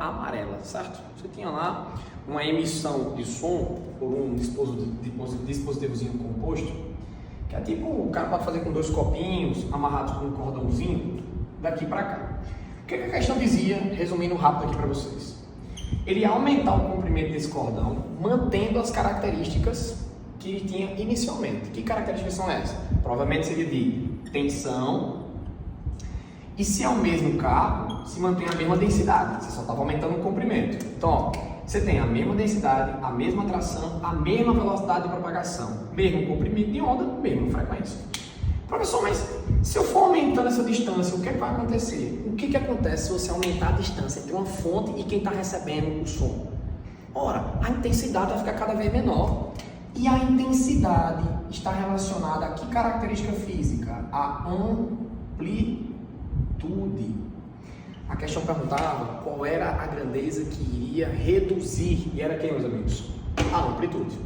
amarela, certo? Você tinha lá uma emissão de som por um dispositivozinho composto, que é tipo, o cara pode fazer com 2 copinhos amarrados com um cordãozinho daqui para cá. O que a questão dizia, resumindo rápido aqui para vocês? Ele ia aumentar o comprimento desse cordão, mantendo as características que ele tinha inicialmente. Que características são essas? Provavelmente seria de tensão, e se é o mesmo carro, se mantém a mesma densidade, você só estava aumentando o comprimento. Então, ó, você tem a mesma densidade, a mesma tração, a mesma velocidade de propagação, mesmo comprimento de onda, mesma frequência. Professor, mas se eu for aumentando essa distância, o que vai acontecer? O que acontece se você aumentar a distância entre uma fonte e quem está recebendo o som? Ora, a intensidade vai ficar cada vez menor. E a intensidade está relacionada a que característica física? A amplitude. A questão perguntava qual era a grandeza que iria reduzir, e era quem, meus amigos? A amplitude.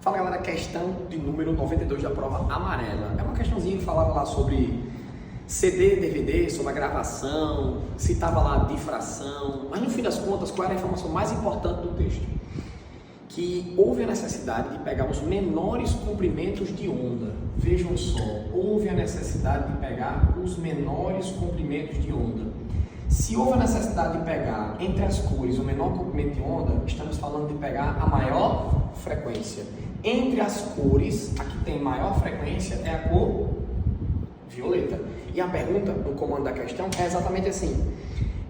Fala, galera, questão de número 92 da prova amarela. É uma questãozinha que falava lá sobre CD, DVD, sobre a gravação, citava lá difração, mas no fim das contas, qual era a informação mais importante do texto? Que houve a necessidade de pegar os menores comprimentos de onda. Vejam só, houve a necessidade de pegar os menores comprimentos de onda. Se houve a necessidade de pegar entre as cores o menor comprimento de onda, estamos falando de pegar a maior frequência. Entre as cores, a que tem maior frequência é a cor violeta. E a pergunta no comando da questão é exatamente assim: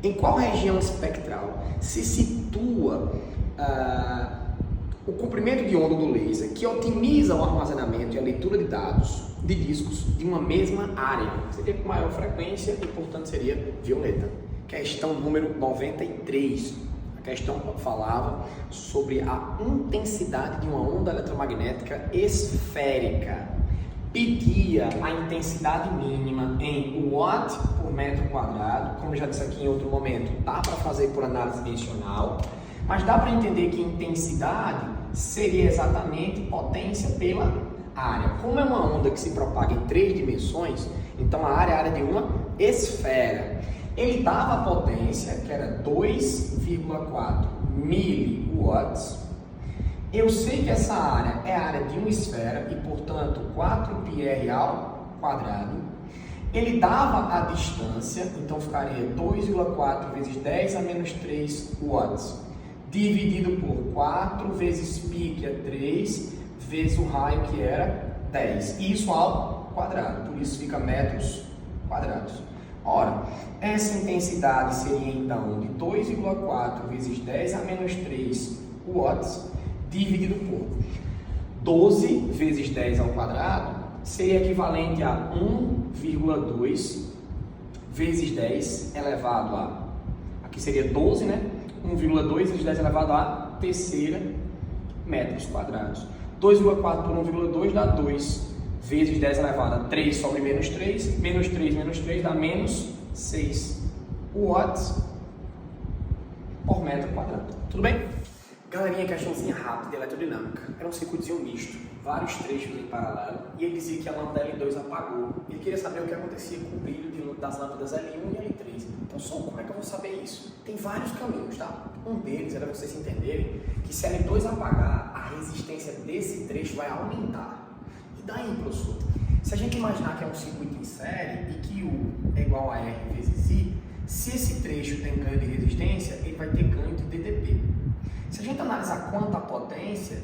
em qual região espectral se situa o comprimento de onda do laser que otimiza o armazenamento e a leitura de dados de discos de uma mesma área? Seria com maior frequência e, portanto, seria violeta. Questão número 93. A questão falava sobre a intensidade de uma onda eletromagnética esférica. Pedia a intensidade mínima em watt por metro quadrado. Como já disse aqui em outro momento, dá para fazer por análise dimensional, mas dá para entender que intensidade seria exatamente potência pela área. Como é uma onda que se propaga em 3 dimensões, então a área é a área de uma esfera. Ele dava a potência, que era 2,4 miliwatts. Eu sei que essa área é a área de uma esfera e, portanto, 4πr ao quadrado. Ele dava a distância, então ficaria 2,4 vezes 10 a menos 3 watts, dividido por 4 vezes π, que é 3, vezes o raio, que era 10. Isso ao quadrado, por isso fica metros quadrados. Ora, essa intensidade seria então de 2,4 vezes 10 a menos 3 watts, dividido por 12 vezes 10 ao quadrado, seria equivalente a 1,2 vezes 10 elevado a, aqui seria 12, né? 1,2 vezes 10 elevado a terceira metros quadrados. 2,4 por 1,2 dá 2 vezes 10 elevado a 3 sobre menos 3, menos 3 dá menos 6 watts por metro quadrado. Tudo bem? Galerinha, questãozinha rápida de eletrodinâmica. Era um circuitozinho misto, vários trechos em paralelo, e ele dizia que a lâmpada L2 apagou. Ele queria saber o que acontecia com o brilho das lâmpadas L1 e L3. Então, só como é que eu vou saber isso? Tem vários caminhos, tá? Um deles era vocês entenderem que se a L2 apagar, a resistência desse trecho vai aumentar. E daí, professor? Se a gente imaginar que é um circuito em série e que U é igual a R vezes I, se esse trecho tem ganho de resistência, ele vai ter ganho de DDP. Se a gente analisar quanta potência,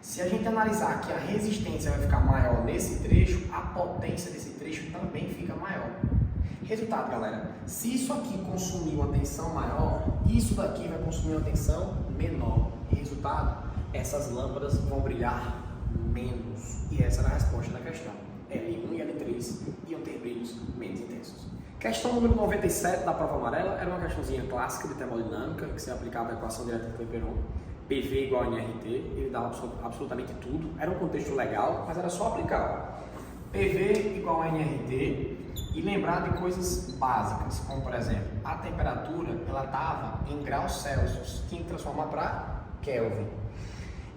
se a gente analisar que a resistência vai ficar maior nesse trecho, a potência desse trecho também fica maior. Resultado, galera, se isso aqui consumir uma tensão maior, isso daqui vai consumir uma tensão menor. Resultado, essas lâmpadas vão brilhar menos. E essa era a resposta da questão. L1 e L3 iam ter brilhos menos intensos. Questão número 97 da prova amarela era uma questãozinha clássica de termodinâmica, que se aplicava a equação direta de Clapeyron, PV igual a nRT, ele dava absolutamente tudo, era um contexto legal, mas era só aplicar. PV igual a nRT e lembrar de coisas básicas, como por exemplo, a temperatura ela estava em graus Celsius, tinha que transformar para Kelvin.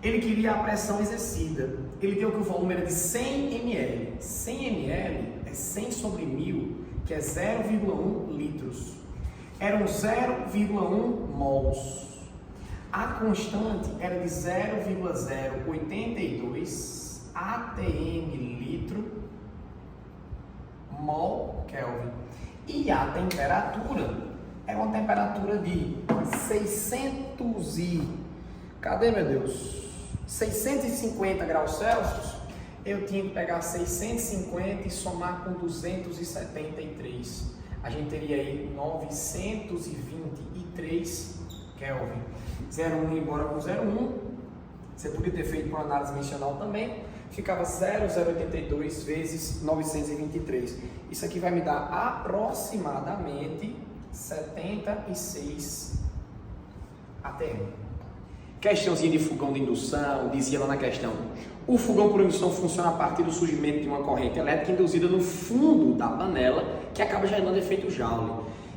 Ele queria a pressão exercida, ele deu que o volume era de 100 ml, 100 ml é 100 sobre 1000, que é 0,1 litros. eram 0,1 mols. A constante era de 0,082 atm litro mol Kelvin. E a temperatura é uma temperatura de 650 graus Celsius. Eu tinha que pegar 650 e somar com 273. A gente teria aí 923 Kelvin. 0,1 embora com 0,1. Você podia ter feito por análise dimensional também. Ficava 0,082 vezes 923. Isso aqui vai me dar aproximadamente 76 atm. Questãozinha de fogão de indução, dizia lá na questão: o fogão por indução funciona a partir do surgimento de uma corrente elétrica induzida no fundo da panela, que acaba gerando efeito Joule.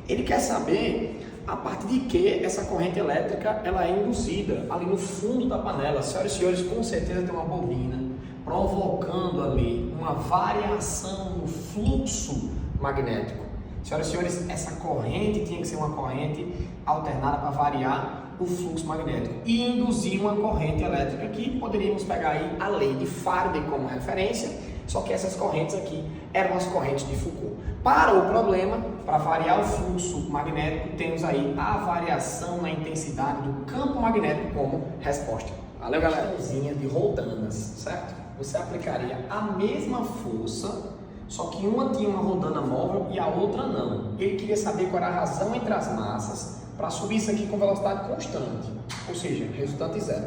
Ele quer saber a partir de que essa corrente elétrica ela é induzida ali no fundo da panela. Senhoras e senhores, com certeza tem uma bobina provocando ali uma variação no fluxo magnético. Senhoras e senhores, essa corrente tinha que ser uma corrente alternada para variar o fluxo magnético e induzir uma corrente elétrica, que poderíamos pegar aí a lei de Faraday como referência, só que essas correntes aqui eram as correntes de Foucault. Para o problema, para variar o fluxo magnético, temos aí a variação na intensidade do campo magnético como resposta. Valeu, galera? De rodanas, certo? Você aplicaria a mesma força, só que uma tinha uma rodana móvel e a outra não. Ele queria saber qual era a razão entre as massas para subir isso aqui com velocidade constante, ou seja, resultante zero.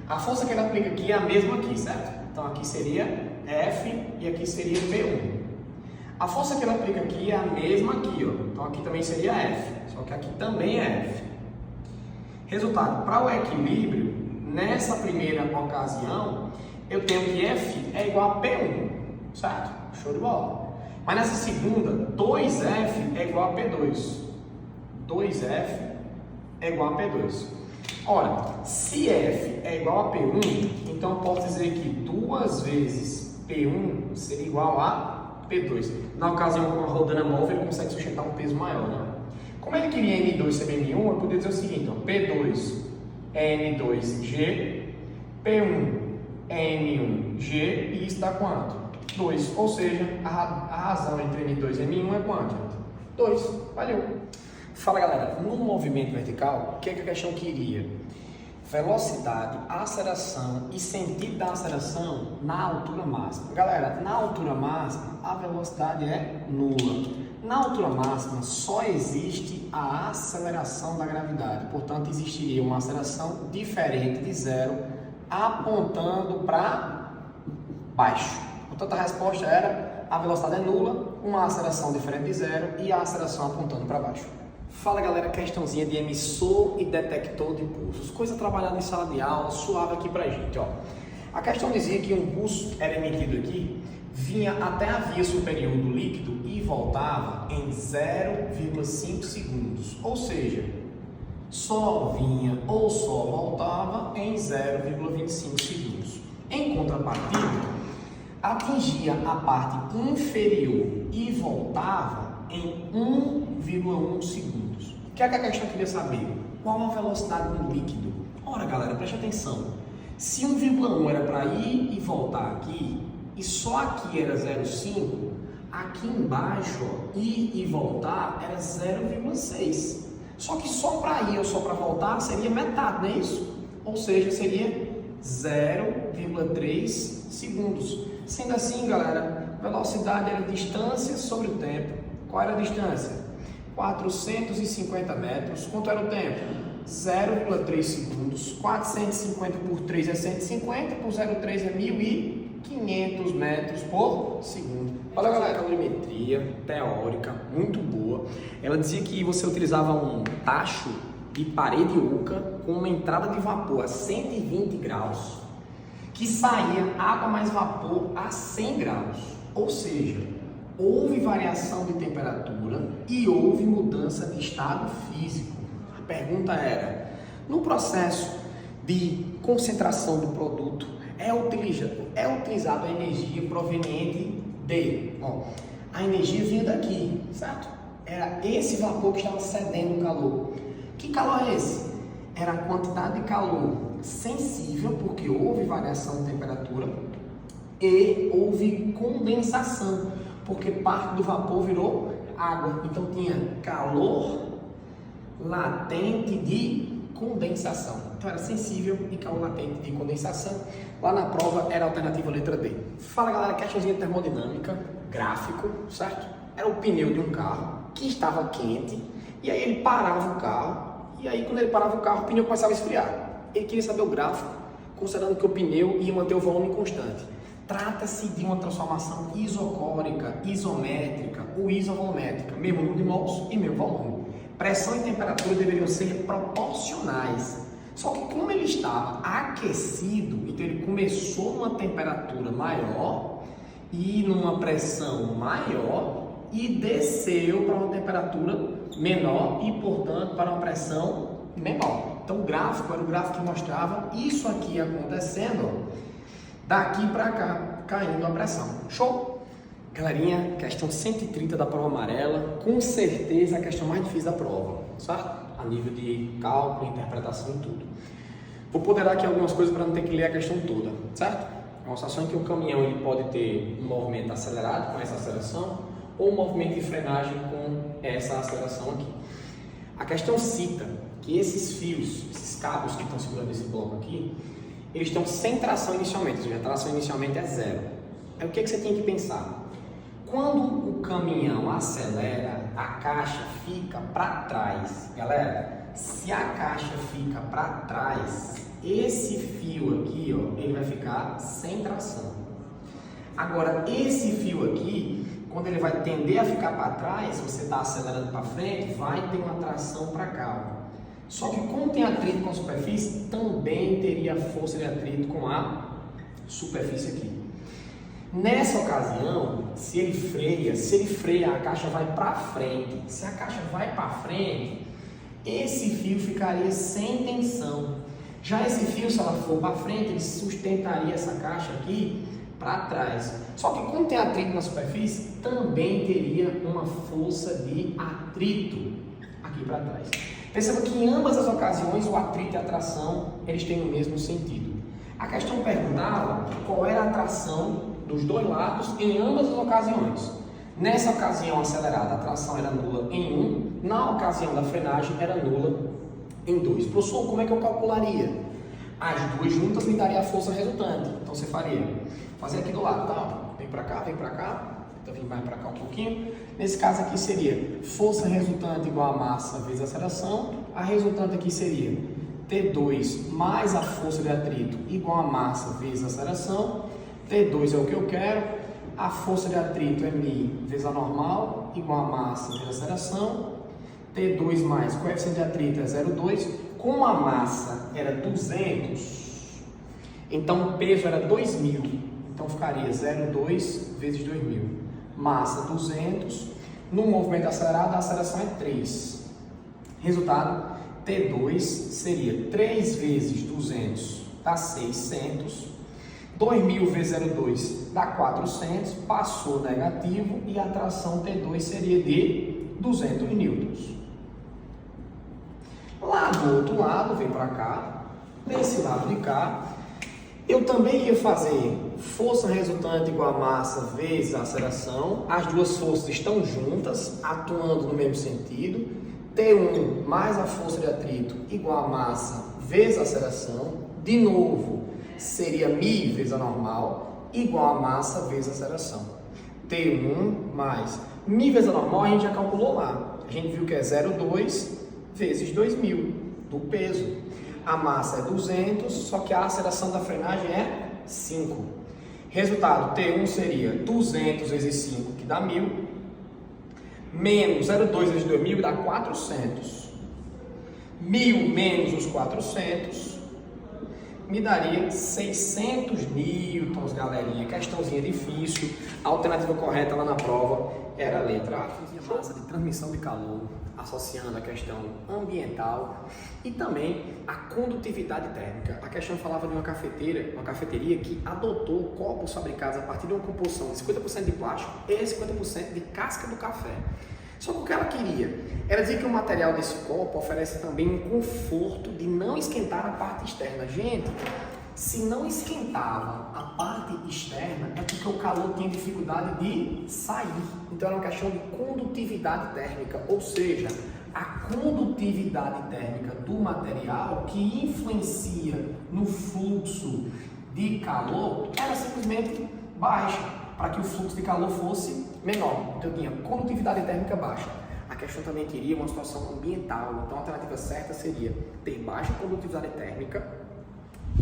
A força que ele aplica aqui é a mesma aqui, certo? Então aqui seria F e aqui seria P1. A força que ele aplica aqui é a mesma aqui, ó. Então aqui também seria F, só que aqui também é F. Resultado, para o equilíbrio, nessa primeira ocasião, eu tenho que F é igual a P1, certo? Show de bola. Mas nessa segunda, 2F é igual a P2. 2F é igual a P2. Olha, se F é igual a P1, então eu posso dizer que 2 vezes P1 seria igual a P2. Na ocasião, com a rodana móvel, ele consegue sustentar um peso maior, né? Como ele queria M2 sobre M1, eu poderia dizer o seguinte, ó, P2 é M2G, P1 é M1G, e isso dá quanto? 2. Ou seja, a razão entre M2 e M1 é quanto? 2. Valeu. Fala, galera, no movimento vertical, o que a questão queria? Velocidade, aceleração e sentido da aceleração na altura máxima. Galera, na altura máxima, a velocidade é nula. Na altura máxima, só existe a aceleração da gravidade. Portanto, existiria uma aceleração diferente de zero, apontando para baixo. Portanto, a resposta era: a velocidade é nula, uma aceleração diferente de zero e a aceleração apontando para baixo. Fala, galera, questãozinha de emissor e detector de pulsos. Coisa trabalhada em sala de aula, suave aqui pra gente, ó. A questão dizia que um pulso era emitido aqui, vinha até a via superior do líquido e voltava em 0,5 segundos. Ou seja, só vinha ou só voltava em 0,25 segundos. Em contrapartida, atingia a parte inferior e voltava em 1,1 segundos. O que é que a questão queria saber? Qual a velocidade do líquido? Ora, galera, preste atenção. Se 1,1 era para ir e voltar aqui, e só aqui era 0,5, aqui embaixo, ó, ir e voltar era 0,6. Só que só para ir ou só para voltar seria metade, não é isso? Ou seja, seria 0,3 segundos. Sendo assim, galera, velocidade era distância sobre o tempo. Qual era a distância? 450 metros. Quanto era o tempo? 0,3 segundos. 450 por 3 é 150, por 0,3 é 1.500 metros por segundo. Olha, galera, calorimetria teórica muito boa. Ela dizia que você utilizava um tacho de parede oca com uma entrada de vapor a 120 graus, que saía água mais vapor a 100 graus. Ou seja, houve variação de temperatura e houve mudança de estado físico. A pergunta era: no processo de concentração do produto, é utilizada a energia proveniente de... a energia vinha daqui, certo? Era esse vapor que estava cedendo o calor. Que calor é esse? Era a quantidade de calor sensível, porque houve variação de temperatura e houve condensação, porque parte do vapor virou água. Então tinha calor latente de condensação. Então era sensível e calor latente de condensação. Lá na prova era a alternativa letra D. Fala galera, questãozinha de termodinâmica, gráfico, certo? Era o pneu de um carro que estava quente e aí ele parava o carro e aí quando ele parava o carro o pneu começava a esfriar. Ele queria saber o gráfico, considerando que o pneu ia manter o volume constante. Trata-se de uma transformação isocórica, isométrica ou isovolumétrica, mesmo número de mols e mesmo volume. Pressão e temperatura deveriam ser proporcionais. Só que como ele estava aquecido, então ele começou numa temperatura maior e numa pressão maior e desceu para uma temperatura menor e, portanto, para uma pressão menor. Então o gráfico era o gráfico que mostrava isso aqui acontecendo, ó, daqui para cá, caindo a pressão. Show? Galerinha, questão 130 da prova amarela, com certeza a questão mais difícil da prova, certo? A nível de cálculo, interpretação e tudo. Vou ponderar aqui algumas coisas para não ter que ler a questão toda, certo? É uma situação em que o caminhão ele pode ter um movimento acelerado com essa aceleração ou um movimento de frenagem com essa aceleração aqui. A questão cita que esses fios, esses cabos que estão segurando esse bloco aqui, eles estão sem tração inicialmente, ou seja, a tração inicialmente é zero. Aí o que você tem que pensar? Quando o caminhão acelera, a caixa fica para trás. Galera, se a caixa fica para trás, esse fio aqui, ó, ele vai ficar sem tração. Agora, esse fio aqui, quando ele vai tender a ficar para trás, você está acelerando para frente, vai ter uma tração para cá, ó. Só que como tem atrito com a superfície, também teria força de atrito com a superfície aqui. Nessa ocasião, se ele freia, a caixa vai para frente. Se a caixa vai para frente, esse fio ficaria sem tensão. Já esse fio, se ela for para frente, ele sustentaria essa caixa aqui para trás. Só que como tem atrito na superfície, também teria uma força de atrito aqui para trás. Perceba que em ambas as ocasiões o atrito e a tração eles têm o mesmo sentido. A questão perguntava qual era a tração dos dois lados em ambas as ocasiões. Nessa ocasião acelerada a tração era nula em 1, na ocasião da frenagem era nula em 2. Professor, como é que eu calcularia? As duas juntas me daria a força resultante. Então você fazer aqui do lado, tá? Vem para cá, então vem mais para cá um pouquinho. Nesse caso aqui seria força resultante igual a massa vezes a aceleração. A resultante aqui seria T2 mais a força de atrito igual a massa vezes a aceleração. T2 é o que eu quero. A força de atrito é μ vezes a normal igual a massa vezes a aceleração. T2 mais coeficiente de atrito é 0,2. Como a massa era 200, então o peso era 2.000. Então ficaria 0,2 vezes 2.000. Massa 200. No movimento acelerado, a aceleração é 3. Resultado, T2 seria 3 vezes 200 dá 600. 2.000 vezes 0,2 dá 400. Passou negativo e a tração T2 seria de 200 newtons. Lá do outro lado, vem para cá, desse lado de cá, eu também ia fazer força resultante igual a massa vezes a aceleração. As duas forças estão juntas, atuando no mesmo sentido. T1 mais a força de atrito igual a massa vezes a aceleração. De novo, seria μ vezes a normal igual a massa vezes a aceleração. T1 mais μ vezes a normal a gente já calculou lá. A gente viu que é 0,2 vezes 2.000 do peso. A massa é 200, só que a aceleração da frenagem é 5. Resultado, T1 seria 200 vezes 5, que dá 1.000, menos 0,2 vezes 2.000, dá 400. 1.000 menos os 400, me daria 600 newtons, galerinha. Questãozinha difícil. A alternativa correta lá na prova era a letra A. Massa de transmissão de calor, associando a questão ambiental e também a condutividade térmica. A questão falava de uma cafeteria que adotou copos fabricados a partir de uma composição de 50% de plástico e 50% de casca do café. Só que o que ela queria era dizer que o material desse copo oferece também um conforto de não esquentar a parte externa. Gente, se não esquentava a parte externa, é porque o calor tinha dificuldade de sair. Então era uma questão de condutividade térmica, ou seja, a condutividade térmica do material que influencia no fluxo de calor era simplesmente baixa, para que o fluxo de calor fosse menor. Então tinha condutividade térmica baixa. A questão também queria uma situação ambiental, então a alternativa certa seria ter baixa condutividade térmica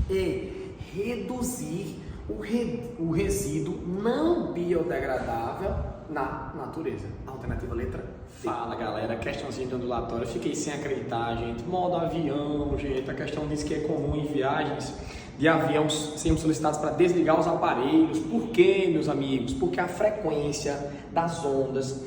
e reduzir o resíduo não biodegradável na natureza. A alternativa letra D. Fala galera, questãozinha de ondulatória, fiquei sem acreditar, gente. Modo avião, gente, a questão diz que é comum em viagens de avião serem solicitados para desligar os aparelhos. Por quê, meus amigos? Porque a frequência das ondas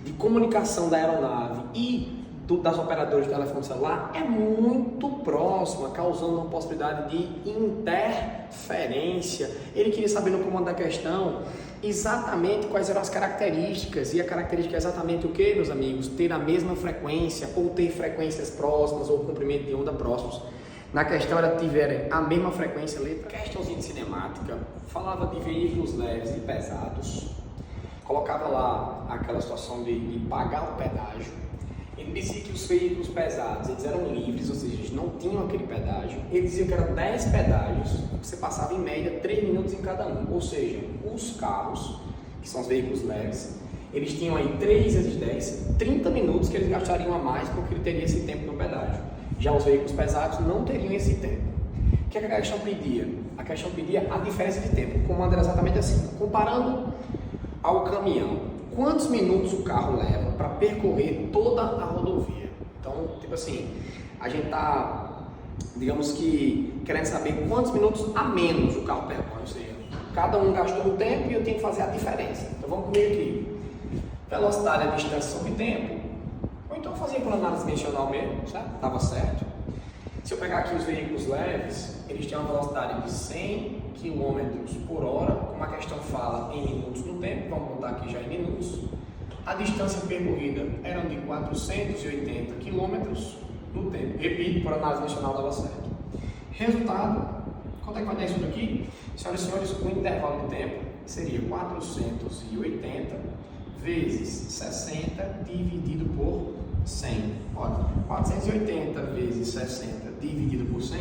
de comunicação da aeronave e das operadoras de telefone celular é muito próxima, causando uma possibilidade de interferência. Ele queria saber no comando da questão exatamente quais eram as características, e a característica é exatamente o que, meus amigos? Ter a mesma frequência, ou ter frequências próximas, ou comprimento de onda próximos. Na questão era tiverem a mesma frequência, letra. Questãozinha de cinemática, falava de veículos leves e pesados, colocava lá aquela situação de pagar o pedágio. Ele dizia que os veículos pesados, eles eram livres, ou seja, eles não tinham aquele pedágio. Ele dizia que eram 10 pedágios, você passava em média 3 minutos em cada um. Ou seja, os carros, que são os veículos leves, eles tinham aí 3 vezes 10, 30 minutos que eles gastariam a mais porque ele teria esse tempo no pedágio. Já os veículos pesados não teriam esse tempo. O que a questão pedia? A questão pedia a diferença de tempo. O comando era exatamente assim, comparando ao caminhão. Quantos minutos o carro leva para percorrer toda a rodovia? Então, tipo assim, a gente está, digamos que, querendo saber quantos minutos a menos o carro percorre. Ou seja, cada um gastou um tempo e eu tenho que fazer a diferença. Então, vamos comigo aqui. Velocidade é distância sobre tempo. Ou então fazia por análise dimensional mesmo, certo? Estava certo. Se eu pegar aqui os veículos leves, eles têm uma velocidade de 100 km por hora, como a questão fala em minutos no tempo, vamos botar aqui já em minutos. A distância percorrida era de 480 km no tempo. Repito, por análise dimensional dava certo. Resultado, quanto é que vai dar isso daqui? Senhoras e senhores, o intervalo de tempo seria 480 vezes 60 dividido por 100. Olha, 480 vezes 60 dividido por 100,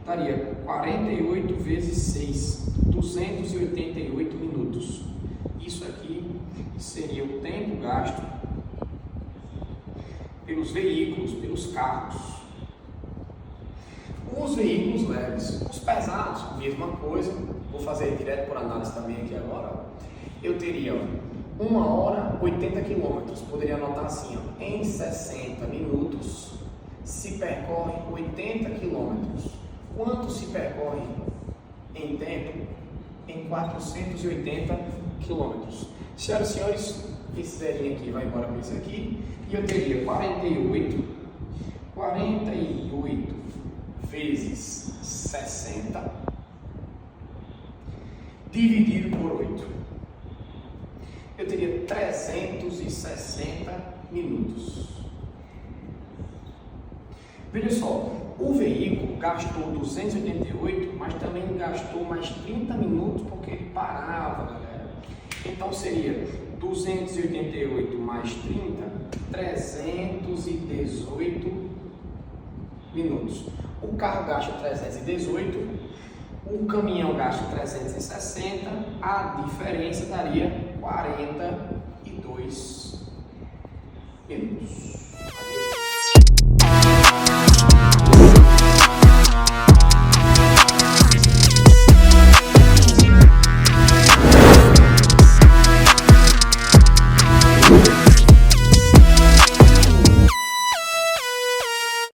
daria 48 vezes 6, 288 minutos. Isso aqui seria o tempo gasto pelos veículos, pelos carros. Os veículos leves, os pesados, mesma coisa. Vou fazer direto por análise também aqui agora. Eu teria 1 hora 80 km, poderia anotar assim, ó, em 60 minutos se percorre 80 km. Quanto se percorre em tempo? Em 480 km. Senhoras e senhores, esse zerinho aqui vai embora para isso aqui, e eu teria 48 vezes 60 dividido por 8. Eu teria 360 minutos. Veja só, o veículo gastou 288, mas também gastou mais 30 minutos porque ele parava, galera. Então seria 288 mais 30, 318 minutos. O carro gasta 318, o caminhão gasta 360, a diferença daria 42 minutos.